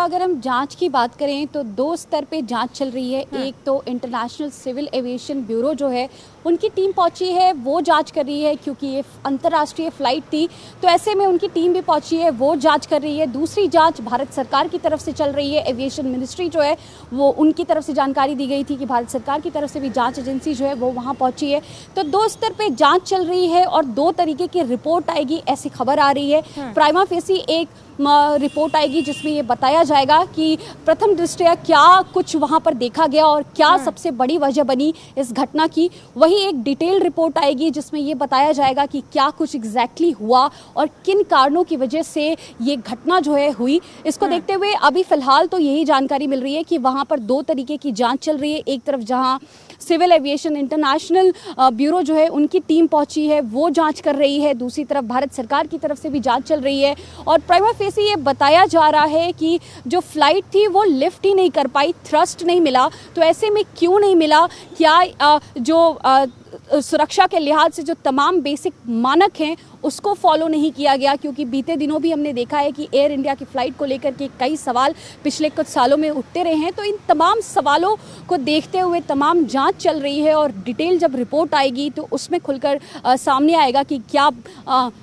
अगर हम जांच की बात करें तो दो स्तर पे जांच चल रही है। एक तो इंटरनेशनल सिविल एविएशन ब्यूरो जो है उनकी टीम पहुंची है, वो जांच कर रही है क्योंकि ये अंतर्राष्ट्रीय फ्लाइट थी, तो ऐसे में उनकी टीम भी पहुंची है, वो जांच कर रही है। दूसरी जांच भारत सरकार की तरफ से चल रही है। एविएशन मिनिस्ट्री जो है वो उनकी तरफ से जानकारी दी गई थी कि भारत सरकार की तरफ से भी जाँच एजेंसी जो है वो वहाँ पहुँची है। तो दो स्तर पर जाँच चल रही है और दो तरीके की रिपोर्ट आएगी, ऐसी खबर आ रही है। प्राइमा फेसी एक रिपोर्ट आएगी जिसमें ये बताया जाएगा कि प्रथम दृष्टया क्या कुछ वहां पर देखा गया और क्या सबसे बड़ी वजह बनी इस घटना की। वही एक डिटेल रिपोर्ट आएगी जिसमें ये बताया जाएगा कि क्या कुछ एग्जैक्टली हुआ और किन कारणों की वजह से ये घटना जो है हुई। इसको देखते हुए अभी फिलहाल तो यही जानकारी मिल रही है कि वहां पर दो तरीके की जांच चल रही है। एक तरफ जहां सिविल एविएशन इंटरनेशनल ब्यूरो जो है उनकी टीम पहुंची है, वो जांच कर रही है। दूसरी तरफ भारत सरकार की तरफ से भी जांच चल रही है और प्राइमा फेसी ये बताया जा रहा है कि जो फ्लाइट थी वो लिफ्ट ही नहीं कर पाई, थ्रस्ट नहीं मिला। तो ऐसे में क्यों नहीं मिला, क्या सुरक्षा के लिहाज से जो तमाम बेसिक मानक हैं उसको फॉलो नहीं किया गया, क्योंकि बीते दिनों भी हमने देखा है कि एयर इंडिया की फ़्लाइट को लेकर के कई सवाल पिछले कुछ सालों में उठते रहे हैं। तो इन तमाम सवालों को देखते हुए तमाम जांच चल रही है और डिटेल जब रिपोर्ट आएगी तो उसमें खुलकर सामने आएगा कि क्या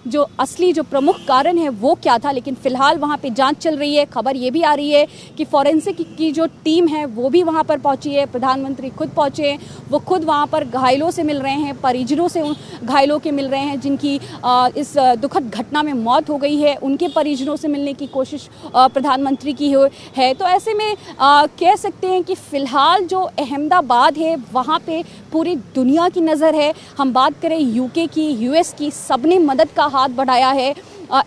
जो असली जो प्रमुख कारण है वो क्या था। लेकिन फ़िलहाल वहाँ पर जाँच चल रही है। खबर ये भी आ रही है कि फॉरेंसिक की जो टीम है वो भी वहाँ पर पहुँची है, प्रधानमंत्री खुद पहुँचे हैं, वो खुद वहाँ पर घायलों से मिल रहे हैं, परिजनों से घायलों के मिल रहे हैं जिनकी इस दुखद घटना में मौत हो गई है, उनके परिजनों से मिलने की कोशिश प्रधानमंत्री की है। तो ऐसे में कह सकते हैं कि फ़िलहाल जो अहमदाबाद है वहाँ पे पूरी दुनिया की नज़र है। हम बात करें यूके की, यूएस की, सबने मदद का हाथ बढ़ाया है।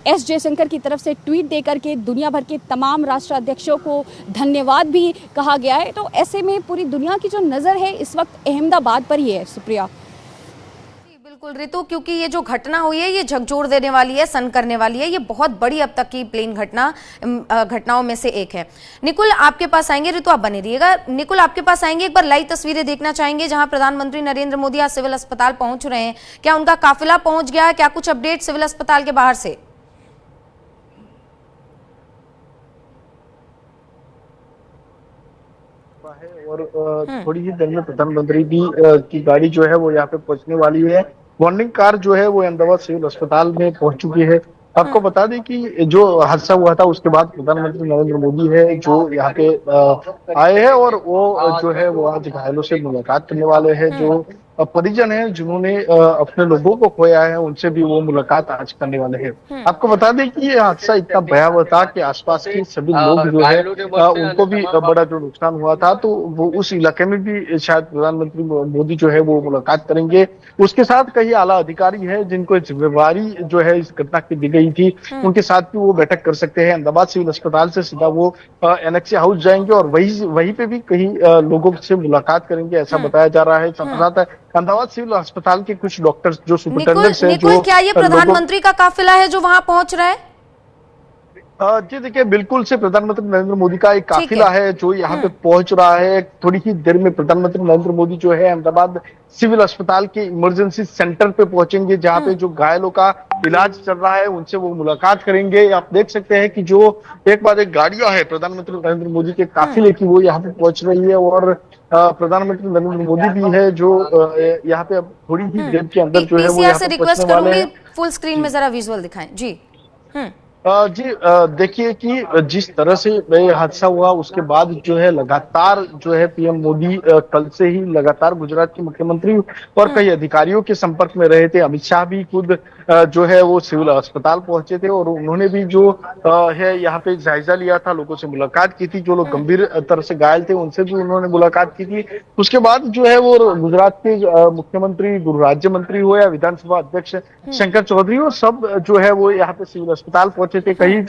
एस जयशंकर की तरफ से ट्वीट देकर के दुनिया भर के तमाम राष्ट्राध्यक्षों को धन्यवाद भी कहा गया है। तो ऐसे में पूरी दुनिया की जो नज़र है इस वक्त अहमदाबाद पर ही है। सुप्रिया। बिल्कुल रितु, क्योंकि ये जो घटना हुई है ये झकझोर देने वाली है, सन करने वाली है। ये बहुत बड़ी अब तक की प्लेन घटनाओं में से एक है। निकुल आपके पास आएंगे, रितु आप बने रहिएगा। निकुल आपके पास आएंगे, एक बार लाइव तस्वीरें देखना चाहेंगे जहां प्रधानमंत्री नरेंद्र मोदी आज सिविल अस्पताल पहुंच रहे हैं। क्या उनका काफिला पहुंच गया है? क्या कुछ अपडेट सिविल अस्पताल के बाहर से? और थोड़ी ही देर में प्रधानमंत्री भी की गाड़ी जो है वो यहाँ पे पहुंचने वाली है। वार्निंग कार जो है वो अहमदाबाद सिविल अस्पताल में पहुंच चुकी है। आपको बता दें कि जो हादसा हुआ था उसके बाद प्रधानमंत्री नरेंद्र मोदी है जो यहाँ पे आए हैं और वो जो है वो आज घायलों से मुलाकात करने वाले हैं। जो परिजन है जिन्होंने अपने लोगों को खोया है उनसे भी वो मुलाकात आज करने वाले हैं। आपको बता दें कि ये हादसा इतना भयावह था कि आसपास के सभी लोग जो है उनको भी बड़ा जो नुकसान हुआ था, तो वो उस इलाके में भी शायद प्रधानमंत्री मोदी जो है वो मुलाकात करेंगे। उसके साथ कई आला अधिकारी है जिनको जिम्मेवारी जो है इस घटना की दी गई थी, उनके साथ भी वो बैठक कर सकते हैं। अहमदाबाद सिविल अस्पताल से सीधा वो एनेक्सी हाउस जाएंगे और वहीं पे भी कई लोगों से मुलाकात करेंगे, ऐसा बताया जा रहा है। साथ अहमदाबाद सिविल अस्पताल के कुछ डॉक्टर्स जो सुपरिटेंडेंट्स हैं, जो क्या ये प्रधानमंत्री का काफिला है जो वहां पहुंच रहा है? जी देखिए, बिल्कुल से प्रधानमंत्री नरेंद्र मोदी का एक काफिला है जो यहाँ पे पहुंच रहा है। थोड़ी ही देर में प्रधानमंत्री नरेंद्र मोदी जो है अहमदाबाद सिविल अस्पताल के इमरजेंसी सेंटर पे पहुंचेंगे जहाँ पे जो घायलों का इलाज चल रहा है उनसे वो मुलाकात करेंगे। आप देख सकते हैं कि जो एक बाद एक गाड़ियां है प्रधानमंत्री नरेंद्र मोदी के काफिले की वो यहाँ पे पहुंच रही है और प्रधानमंत्री नरेंद्र मोदी भी है जो यहाँ पे अब थोड़ी ही देर के अंदर जो है वो यहाँ पे पहुंचने वाले हैं। फुल स्क्रीन में जरा विजुअल दिखाएं जी। जी देखिए कि जिस तरह से ये हादसा हुआ उसके बाद जो है लगातार जो है पीएम मोदी कल से ही लगातार गुजरात के मुख्यमंत्री और कई अधिकारियों के संपर्क में रहे थे। अमित शाह भी खुद जो है वो सिविल अस्पताल पहुंचे थे और उन्होंने भी जो है यहाँ पे जायजा लिया था, लोगों से मुलाकात की थी। जो लोग गंभीर तरह से घायल थे उनसे भी उन्होंने मुलाकात की थी। उसके बाद जो है वो गुजरात के मुख्यमंत्री, गृह राज्य मंत्री हो या विधानसभा अध्यक्ष शंकर चौधरी हो, सब जो है वो यहाँ पे सिविल अस्पताल पहुंचे थे। कहीं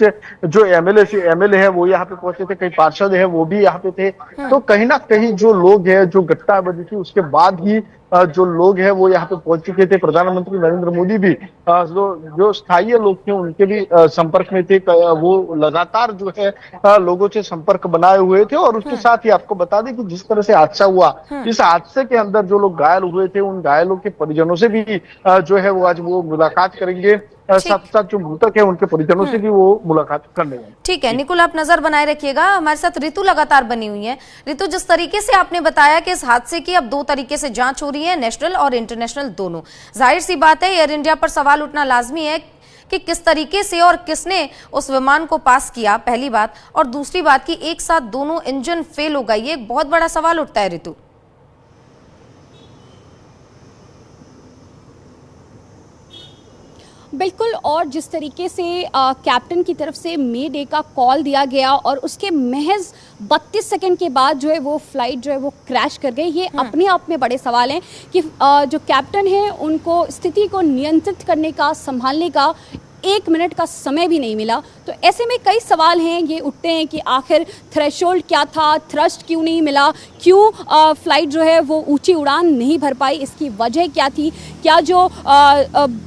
जो एमएलए है वो यहाँ पे पहुंचे थे, कई पार्षद है वो भी यहाँ पे थे। तो कहीं ना कहीं जो लोग हैं, जो घटना बनी थी उसके बाद ही जो लोग हैं वो यहाँ पे पहुंच चुके थे। प्रधानमंत्री नरेंद्र मोदी भी जो स्थायी लोग थे उनके भी संपर्क में थे। वो लगातार जो है लोगों से संपर्क बनाए हुए थे और उसके साथ ही आपको बता दें कि जिस तरह से हादसा हुआ, इस हादसे के अंदर जो लोग घायल हुए थे उन घायलों के परिजनों से भी जो है वो आज वो मुलाकात करेंगे। साथ साथ जो मृतक है उनके परिजनों से भी वो मुलाकात करने गए। ठीक है निकुल, आप नजर बनाए रखिएगा, हमारे साथ ऋतु लगातार बनी हुई है। ऋतु, जिस तरीके से आपने बताया कि इस हादसे की अब 2 तरीके से जांच हो रही है, नेशनल और इंटरनेशनल दोनों, जाहिर सी बात है एयर इंडिया पर सवाल उठना लाजमी है कि किस तरीके से और किसने उस विमान को पास किया, पहली बात, और दूसरी बात कि एक साथ दोनों इंजन फेल हो गई, ये एक बहुत बड़ा सवाल उठता है ऋतु। बिल्कुल, और जिस तरीके से कैप्टन की तरफ से मे डे का कॉल दिया गया और उसके महज 32 सेकंड के बाद जो है वो फ्लाइट जो है वो क्रैश कर गई, ये अपने आप में बड़े सवाल हैं कि जो कैप्टन है उनको स्थिति को नियंत्रित करने का, संभालने का 1 मिनट का समय भी नहीं मिला। तो ऐसे में कई सवाल हैं ये उठते हैं कि आखिर थ्रेशोल्ड क्या था, थ्रस्ट क्यों नहीं मिला, क्यों फ्लाइट जो है वो ऊंची उड़ान नहीं भर पाई, इसकी वजह क्या थी, क्या जो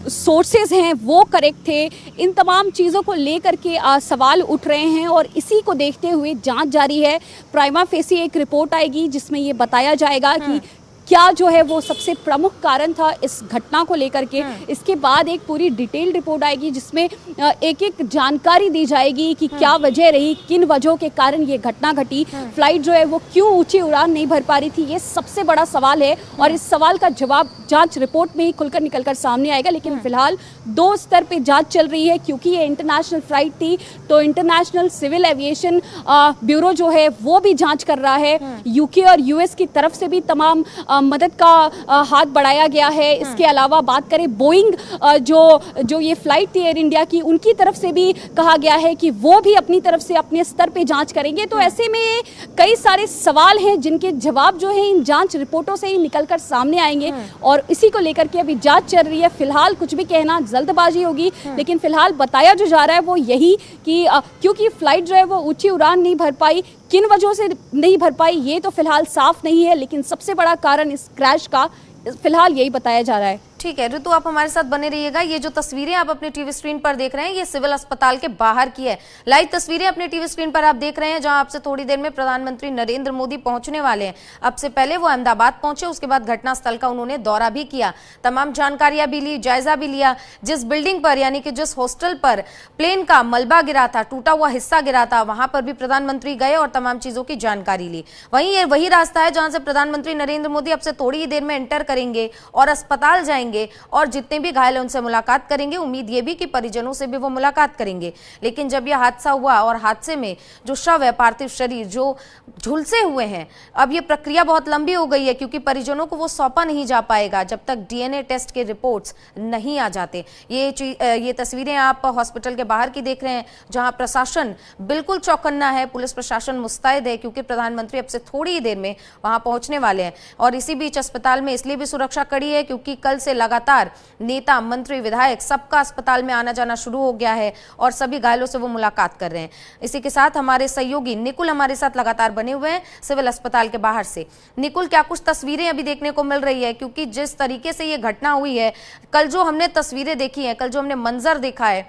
सोर्सेज हैं वो करेक्ट थे, इन तमाम चीज़ों को लेकर के सवाल उठ रहे हैं। और इसी को देखते हुए जांच जारी है। प्राइमा फेसी एक रिपोर्ट आएगी जिसमें ये बताया जाएगा कि क्या जो है वो सबसे प्रमुख कारण था इस घटना को लेकर के। इसके बाद एक पूरी डिटेल्ड रिपोर्ट आएगी जिसमें एक एक जानकारी दी जाएगी कि क्या वजह रही, किन वजहों के कारण ये घटना घटी, फ्लाइट जो है वो क्यों ऊंची उड़ान नहीं भर पा रही थी। ये सबसे बड़ा सवाल है और इस सवाल का जवाब जांच रिपोर्ट में ही खुलकर निकलकर सामने आएगा। लेकिन फिलहाल 2 स्तर पे जांच चल रही है क्योंकि ये इंटरनेशनल फ्लाइट थी, तो इंटरनेशनल सिविल एविएशन ब्यूरो जो है वो भी जांच कर रहा है। यूके और यूएस की तरफ से भी तमाम मदद का हाथ बढ़ाया गया है। इसके अलावा बात करें बोइंग जो ये फ्लाइट थी एयर इंडिया की, उनकी तरफ से भी कहा गया है कि वो भी अपनी तरफ से अपने स्तर पे जांच करेंगे। तो ऐसे में कई सारे सवाल हैं जिनके जवाब जो है इन जांच रिपोर्टों से ही निकलकर सामने आएंगे और इसी को लेकर के अभी जांच चल रही है। फिलहाल कुछ भी कहना जल्दबाजी होगी, लेकिन फिलहाल बताया जो जा रहा है वो यही कि क्योंकि फ्लाइट जो है वो ऊंची उड़ान नहीं भर पाई, किन वजहों से नहीं भर पाई ये तो फिलहाल साफ नहीं है, लेकिन सबसे बड़ा कारण इस क्रैश का फिलहाल यही बताया जा रहा है। ठीक है ऋतु, आप हमारे साथ बने रहिएगा। ये जो तस्वीरें आप अपने टीवी स्क्रीन पर देख रहे हैं ये सिविल अस्पताल के बाहर की है। लाइव तस्वीरें अपने टीवी स्क्रीन पर आप देख रहे हैं जहां आपसे थोड़ी देर में प्रधानमंत्री नरेंद्र मोदी पहुंचने वाले हैं। अब से पहले वो अहमदाबाद पहुंचे, उसके बाद घटनास्थल का उन्होंने दौरा भी किया, तमाम जानकारियां भी ली, जायजा भी लिया। जिस बिल्डिंग पर यानी कि जिस हॉस्टल पर प्लेन का मलबा गिरा था, टूटा हुआ हिस्सा गिरा था, वहां पर भी प्रधानमंत्री गए और तमाम चीजों की जानकारी ली। वही रास्ता है जहां से प्रधानमंत्री नरेंद्र मोदी अब से थोड़ी ही देर में एंटर करेंगे और अस्पताल जाएंगे और जितने भी घायल हैं उनसे मुलाकात करेंगे। उम्मीद ये भी कि परिजनों से भी वो मुलाकात करेंगे। लेकिन जब यह हादसा हुआ और हादसे में जो शव है, पार्थिव शरीर जो झुलसे हुए हैं, अब ये प्रक्रिया बहुत लंबी हो गई है क्योंकि परिजनों को वो सौंपा नहीं जा पाएगा जब तक डीएनए टेस्ट के रिपोर्ट्स नहीं आ जाते। ये तस्वीरें आप हॉस्पिटल के बाहर की देख रहे हैं जहां प्रशासन बिल्कुल चौकन्ना है, पुलिस प्रशासन मुस्तैद है क्योंकि प्रधानमंत्री अब से थोड़ी ही देर में वहां पहुंचने वाले हैं। और इसी बीच अस्पताल में इसलिए भी सुरक्षा कड़ी है क्योंकि कल से लगातार नेता, मंत्री, विधायक सबका अस्पताल में आना जाना शुरू हो गया है और सभी घायलों से वो मुलाकात कर रहे हैं। इसी के साथ हमारे सहयोगी निकुल हमारे साथ लगातार बने हुए हैं सिविल अस्पताल के बाहर से। निकुल, क्या कुछ तस्वीरें अभी देखने को मिल रही है? क्योंकि जिस तरीके से ये घटना हुई है, कल जो हमने तस्वीरें देखी हैं, कल जो हमने मंजर देखा है।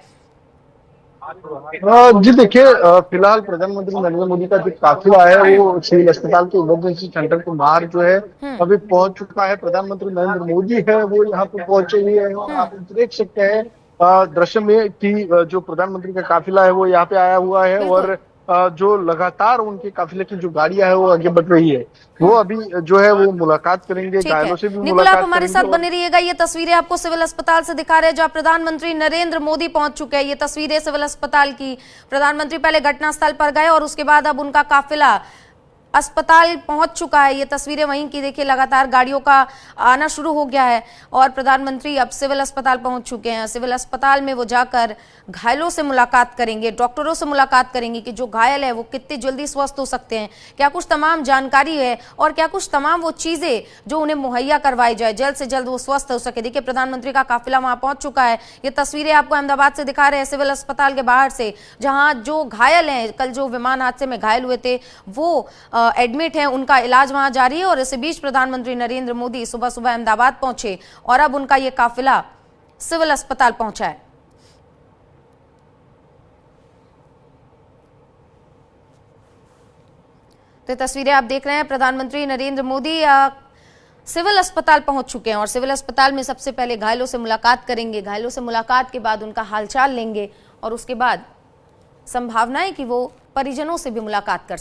जी देखिए, फिलहाल प्रधानमंत्री नरेंद्र मोदी का जो काफिला है वो सिविल अस्पताल के इमरजेंसी सेंटर के बाहर जो है अभी पहुंच चुका है। प्रधानमंत्री नरेंद्र मोदी है वो यहाँ पे पहुंचे हुए हैं। आप देख सकते हैं दृश्य में कि जो प्रधानमंत्री का काफिला है वो यहाँ पे आया हुआ है और जो लगातार उनके काफिले की जो गाड़ियां है वो आगे बढ़ रही है। वो अभी जो है वो मुलाकात करेंगे, घायलों से भी निकुल, आप हमारे साथ बने रहिएगा। ये तस्वीरें आपको सिविल अस्पताल से दिखा रहे हैं जहां प्रधानमंत्री नरेंद्र मोदी पहुंच चुके हैं। ये तस्वीरें सिविल अस्पताल की, प्रधानमंत्री पहले घटनास्थल पर गए और उसके बाद अब उनका काफिला अस्पताल पहुंच चुका है। ये तस्वीरें वहीं की देखिए, लगातार गाड़ियों का आना शुरू हो गया है और प्रधानमंत्री अब सिविल अस्पताल पहुंच चुके हैं। सिविल अस्पताल में वो जाकर घायलों से मुलाकात करेंगे, डॉक्टरों से मुलाकात करेंगे कि जो घायल है वो कितनी जल्दी स्वस्थ हो सकते हैं, क्या कुछ तमाम जानकारी है और क्या कुछ तमाम वो चीजें जो उन्हें मुहैया करवाई जाए, जल्द से जल्द वो स्वस्थ हो सके। देखिए प्रधानमंत्री का काफिला वहां पहुंच चुका है। ये तस्वीरें आपको अहमदाबाद से दिखा रहे हैं सिविल अस्पताल के बाहर से, जहां जो घायल हैं, कल जो विमान हादसे में घायल हुए थे वो एडमिट है, उनका इलाज वहां जारी है। और इसी बीच प्रधानमंत्री नरेंद्र मोदी सुबह सुबह अहमदाबाद पहुंचे और अब उनका यह काफिला सिविल अस्पताल पहुंचा है। तो तस्वीरें आप देख रहे हैं प्रधानमंत्री नरेंद्र मोदी सिविल अस्पताल पहुंच चुके हैं और सिविल अस्पताल में सबसे पहले घायलों से मुलाकात करेंगे। घायलों से मुलाकात के बाद उनका हालचाल लेंगे और उसके बाद संभावना है कि वो परिजनों से भी मुलाकात कर